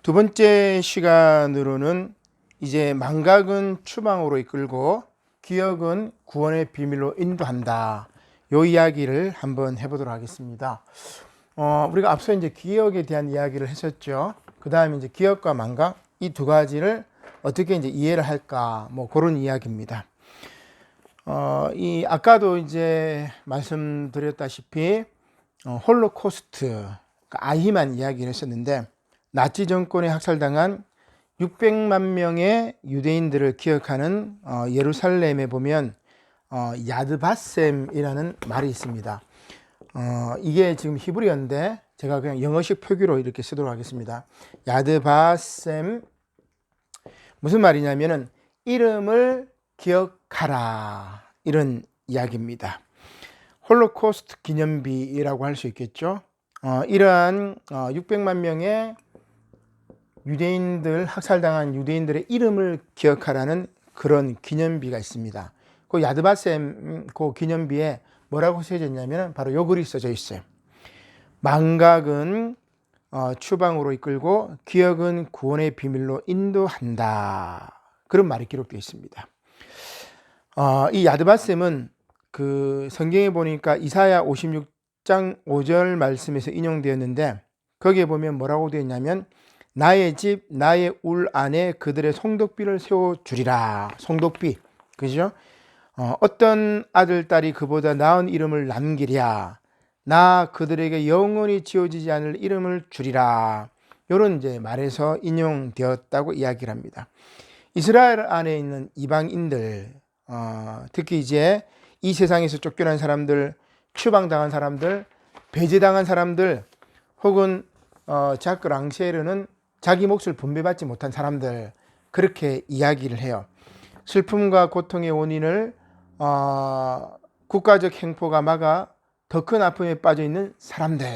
두 번째 시간으로는 이제 망각은 추방으로 이끌고 기억은 구원의 비밀로 인도한다. 요 이야기를 한번 해보도록 하겠습니다. 우리가 앞서 이제 기억에 대한 이야기를 했었죠. 그 다음에 이제 기억과 망각 이 두 가지를 어떻게 이제 이해를 할까, 뭐 그런 이야기입니다. 아까도 이제 말씀드렸다시피 홀로코스트, 그러니까 아희만 이야기를 했었는데 나치 정권에 학살당한 600만 명의 유대인들을 기억하는 예루살렘에 보면 야드바셈이라는 말이 있습니다. 이게 지금 히브리어인데 제가 그냥 영어식 표기로 이렇게 쓰도록 하겠습니다. 야드바셈, 무슨 말이냐면은 이름을 기억하라, 이런 이야기입니다. 홀로코스트 기념비라고 할 수 있겠죠. 이러한 600만 명의 유대인들, 학살당한 유대인들의 이름을 기억하라는 그런 기념비가 있습니다. 그 야드바셈 그 기념비에 뭐라고 써져 있냐면 바로 요 글이 써져 있어요. 망각은 추방으로 이끌고 기억은 구원의 비밀로 인도한다. 그런 말이 기록되어 있습니다. 이 야드바셈은 그 성경에 보니까 이사야 56장 5절 말씀에서 인용되었는데 거기에 보면 뭐라고 되어 있냐면 나의 집 나의 울 안에 그들의 송독비를 세워주리라. 송독비, 그죠? 어떤 아들 딸이 그보다 나은 이름을 남기랴. 나 그들에게 영원히 지워지지 않을 이름을 주리라. 이런 이제 말에서 인용되었다고 이야기를 합니다. 이스라엘 안에 있는 이방인들, 특히 이제 이 세상에서 쫓겨난 사람들, 추방당한 사람들, 배제당한 사람들, 혹은 자크 랑셰르는 자기 몫을 분배받지 못한 사람들, 그렇게 이야기를 해요. 슬픔과 고통의 원인을 국가적 행포가 막아 더 큰 아픔에 빠져 있는 사람들,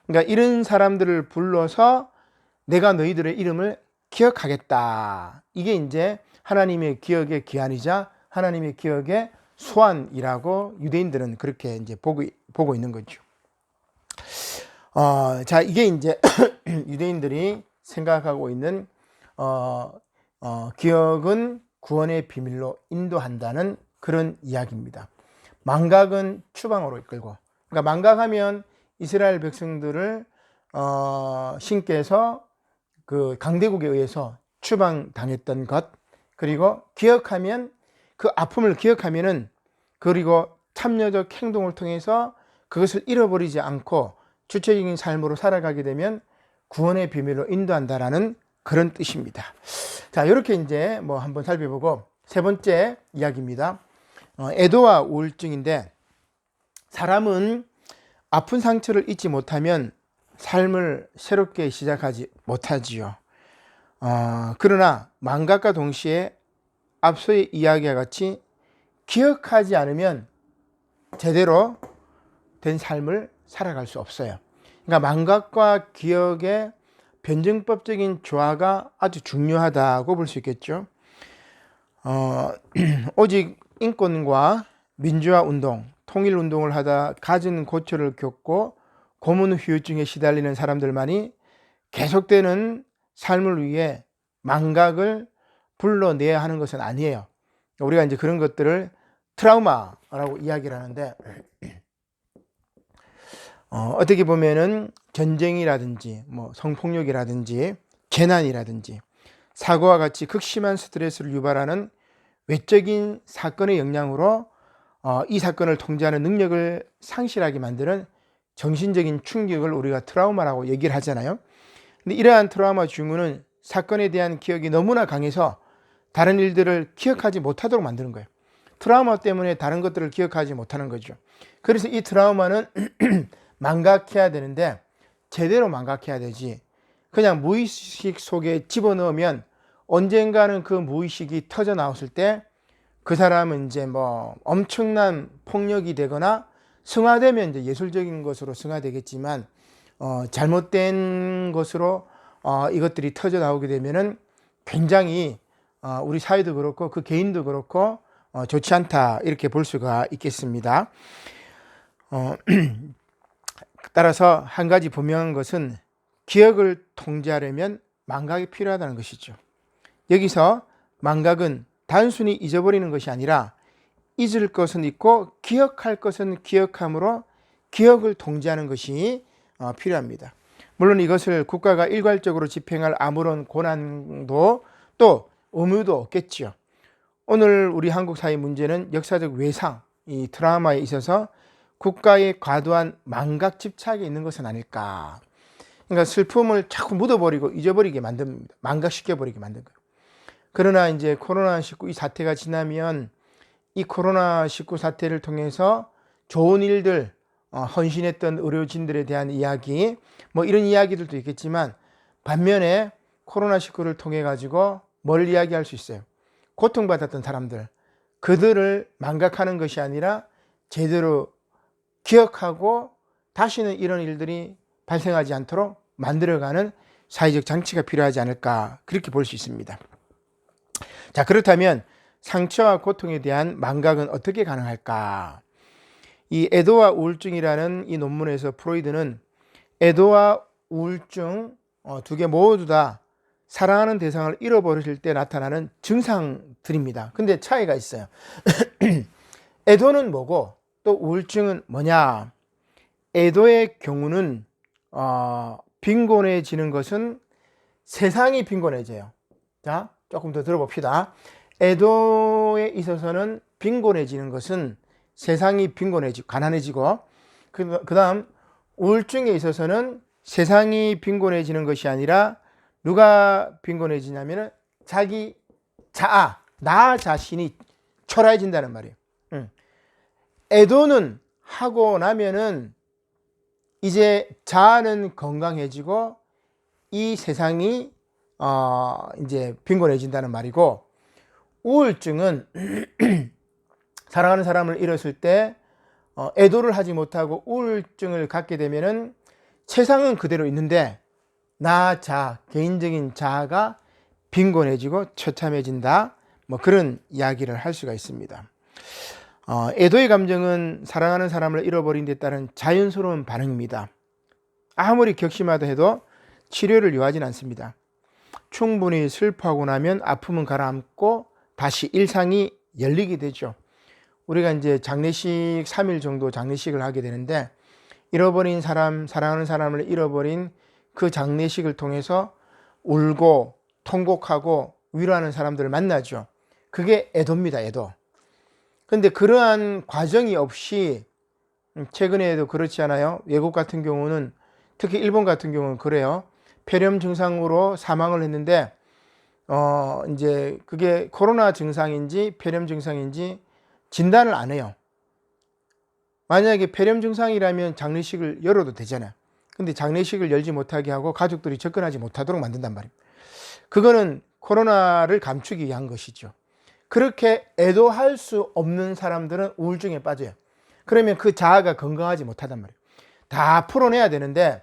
그러니까 이런 사람들을 불러서 내가 너희들의 이름을 기억하겠다. 이게 이제 하나님의 기억의 기한이자 하나님의 기억의 소환이라고 유대인들은 그렇게 이제 보고 있는 거죠. 자, 이게 이제 유대인들이 생각하고 있는 기억은 구원의 비밀로 인도한다는 그런 이야기입니다. 망각은 추방으로 이끌고, 그러니까 망각하면 이스라엘 백성들을 신께서 그 강대국에 의해서 추방당했던 것, 그리고 기억하면 그 아픔을 기억하면은, 그리고 참여적 행동을 통해서 그것을 잃어버리지 않고 주체적인 삶으로 살아가게 되면 구원의 비밀로 인도한다라는 그런 뜻입니다. 자, 이렇게 이제 뭐 한번 살펴보고 세 번째 이야기입니다. 애도와 우울증인데 사람은 아픈 상처를 잊지 못하면 삶을 새롭게 시작하지 못하지요. 그러나 망각과 동시에 앞서의 이야기와 같이 기억하지 않으면 제대로 된 삶을 살아갈 수 없어요. 그러니까 망각과 기억의 변증법적인 조화가 아주 중요하다고 볼 수 있겠죠. 오직 인권과 민주화 운동, 통일 운동을 하다 갖은 고초를 겪고 고문 후유증에 시달리는 사람들만이 계속되는 삶을 위해 망각을 불러내야 하는 것은 아니에요. 우리가 이제 그런 것들을 트라우마라고 이야기를 하는데, 어떻게 보면은 전쟁이라든지 뭐 성폭력이라든지 재난이라든지 사고와 같이 극심한 스트레스를 유발하는 외적인 사건의 영향으로 이 사건을 통제하는 능력을 상실하게 만드는 정신적인 충격을 우리가 트라우마라고 얘기를 하잖아요. 근데 이러한 트라우마 징후는 사건에 대한 기억이 너무나 강해서 다른 일들을 기억하지 못하도록 만드는 거예요. 트라우마 때문에 다른 것들을 기억하지 못하는 거죠. 그래서 이 트라우마는 망각해야 되는데 제대로 망각해야 되지, 그냥 무의식 속에 집어넣으면 언젠가는 그 무의식이 터져 나왔을 때 그 사람은 이제 뭐 엄청난 폭력이 되거나 승화되면 이제 예술적인 것으로 승화되겠지만 잘못된 것으로 이것들이 터져 나오게 되면은 굉장히 우리 사회도 그렇고 그 개인도 그렇고 좋지 않다, 이렇게 볼 수가 있겠습니다. 따라서 한 가지 분명한 것은 기억을 통제하려면 망각이 필요하다는 것이죠. 여기서 망각은 단순히 잊어버리는 것이 아니라 잊을 것은 잊고 기억할 것은 기억함으로 기억을 통제하는 것이 필요합니다. 물론 이것을 국가가 일괄적으로 집행할 아무런 권한도 또 의무도 없겠지요. 오늘 우리 한국 사회 문제는 역사적 외상, 이 트라우마에 있어서 국가의 과도한 망각 집착이 있는 것은 아닐까. 그러니까 슬픔을 자꾸 묻어버리고 잊어버리게 만듭니다. 망각시켜버리게 만든 거예요. 그러나 이제 코로나19 이 사태가 지나면 이 코로나19 사태를 통해서 좋은 일들, 헌신했던 의료진들에 대한 이야기, 뭐 이런 이야기들도 있겠지만 반면에 코로나19를 통해 가지고 뭘 이야기할 수 있어요? 고통받았던 사람들, 그들을 망각하는 것이 아니라 제대로 기억하고 다시는 이런 일들이 발생하지 않도록 만들어가는 사회적 장치가 필요하지 않을까, 그렇게 볼 수 있습니다. 자, 그렇다면 상처와 고통에 대한 망각은 어떻게 가능할까? 이 애도와 우울증이라는 이 논문에서 프로이드는 애도와 우울증 두 개 모두 다 사랑하는 대상을 잃어버리실 때 나타나는 증상들입니다. 근데 차이가 있어요. 애도는 뭐고 또 우울증은 뭐냐? 애도의 경우는 빈곤해지는 것은 세상이 빈곤해져요. 자, 조금 더 들어봅시다. 애도에 있어서는 빈곤해지는 것은 세상이 빈곤해지고 가난해지고, 그 다음 우울증에 있어서는 세상이 빈곤해지는 것이 아니라 누가 빈곤해지냐면 자기 자아, 나 자신이 초라해진다는 말이에요. 애도는 하고 나면은 이제 자아는 건강해지고 이 세상이 이제 빈곤해진다는 말이고, 우울증은 사랑하는 사람을 잃었을 때 애도를 하지 못하고 우울증을 갖게 되면은 세상은 그대로 있는데 나 자, 개인적인 자아가 빈곤해지고 처참해진다, 뭐 그런 이야기를 할 수가 있습니다. 애도의 감정은 사랑하는 사람을 잃어버린 데 따른 자연스러운 반응입니다. 아무리 격심하다 해도 치료를 요하진 않습니다. 충분히 슬퍼하고 나면 아픔은 가라앉고 다시 일상이 열리게 되죠. 우리가 이제 장례식 3일 정도 장례식을 하게 되는데, 잃어버린 사람, 사랑하는 사람을 잃어버린 그 장례식을 통해서 울고 통곡하고 위로하는 사람들을 만나죠. 그게 애도입니다, 애도. 근데 그러한 과정이 없이, 최근에도 그렇지 않아요? 외국 같은 경우는, 특히 일본 같은 경우는 그래요. 폐렴 증상으로 사망을 했는데 이제 그게 코로나 증상인지 폐렴 증상인지 진단을 안 해요. 만약에 폐렴 증상이라면 장례식을 열어도 되잖아요. 근데 장례식을 열지 못하게 하고 가족들이 접근하지 못하도록 만든단 말이에요. 그거는 코로나를 감추기 위한 것이죠. 그렇게 애도할 수 없는 사람들은 우울증에 빠져요. 그러면 그 자아가 건강하지 못하단 말이에요. 다 풀어내야 되는데,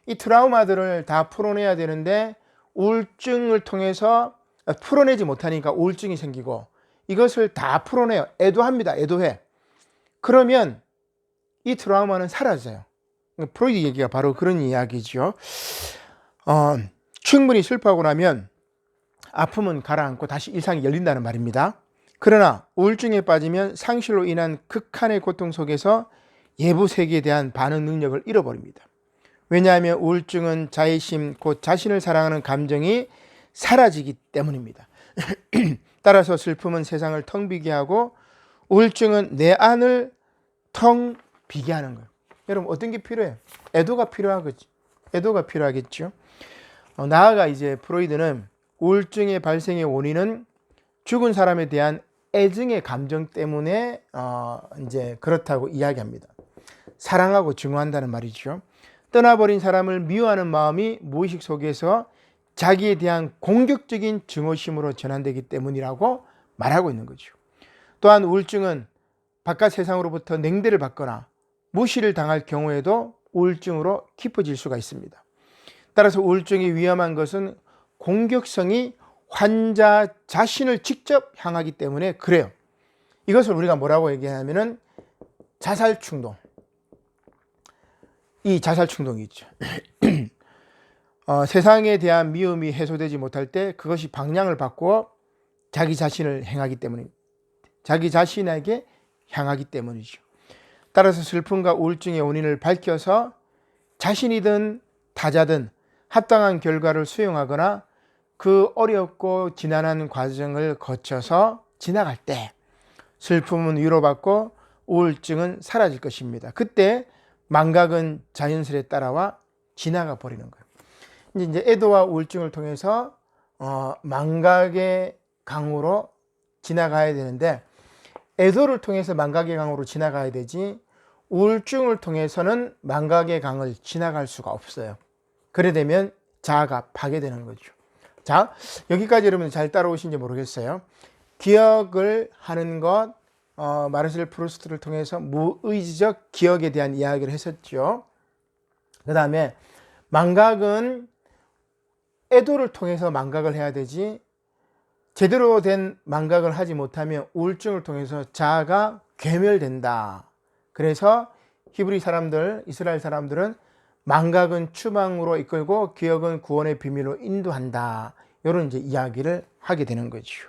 이 트라우마들을 다 풀어내야 되는데 우울증을 통해서 풀어내지 못하니까 우울증이 생기고, 이것을 다 풀어내요. 애도합니다. 애도해. 그러면 이 트라우마는 사라져요. 프로이드 얘기가 바로 그런 이야기죠. 충분히 슬퍼하고 나면 아픔은 가라앉고 다시 일상이 열린다는 말입니다. 그러나 우울증에 빠지면 상실로 인한 극한의 고통 속에서 예부 세계에 대한 반응 능력을 잃어버립니다. 왜냐하면 우울증은 자의심, 곧 자신을 사랑하는 감정이 사라지기 때문입니다. 따라서 슬픔은 세상을 텅 비게 하고 우울증은 내 안을 텅 비게 하는 거예요. 여러분, 어떤 게 필요해요? 애도가 필요하겠죠. 애도가 필요하겠죠. 나아가 이제 프로이드는 우울증의 발생의 원인은 죽은 사람에 대한 애증의 감정 때문에 이제 그렇다고 이야기합니다. 사랑하고 증오한다는 말이죠. 떠나버린 사람을 미워하는 마음이 무의식 속에서 자기에 대한 공격적인 증오심으로 전환되기 때문이라고 말하고 있는 거죠. 또한 우울증은 바깥 세상으로부터 냉대를 받거나 무시를 당할 경우에도 우울증으로 깊어질 수가 있습니다. 따라서 우울증이 위험한 것은 공격성이 환자 자신을 직접 향하기 때문에 그래요. 이것을 우리가 뭐라고 얘기하냐면은 자살 충동. 이 자살 충동이 있죠. 세상에 대한 미움이 해소되지 못할 때 그것이 방향을 바꾸어 자기 자신을 행하기 때문입니다. 자기 자신에게 향하기 때문이죠. 따라서 슬픔과 우울증의 원인을 밝혀서 자신이든 타자든 합당한 결과를 수용하거나 그 어렵고 지난한 과정을 거쳐서 지나갈 때 슬픔은 위로받고 우울증은 사라질 것입니다. 그때 망각은 자연스레 따라와 지나가 버리는 거예요. 이제 애도와 우울증을 통해서 망각의 강으로 지나가야 되는데, 애도를 통해서 망각의 강으로 지나가야 되지 우울증을 통해서는 망각의 강을 지나갈 수가 없어요. 그래 되면 자아가 파괴되는 거죠. 자, 여기까지 여러분 잘 따라오신지 모르겠어요. 기억을 하는 것, 마르셀 프루스트를 통해서 무의지적 기억에 대한 이야기를 했었죠. 그 다음에 망각은 애도를 통해서 망각을 해야 되지, 제대로 된 망각을 하지 못하면 우울증을 통해서 자아가 괴멸된다. 그래서 히브리 사람들, 이스라엘 사람들은 망각은 추방으로 이끌고 기억은 구원의 비밀로 인도한다. 이런 이제 이야기를 하게 되는 거죠.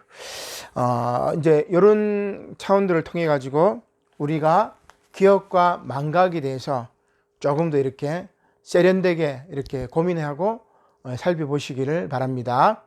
이제 이런 차원들을 통해 가지고 우리가 기억과 망각에 대해서 조금 더 이렇게 세련되게 이렇게 고민하고 살펴보시기를 바랍니다.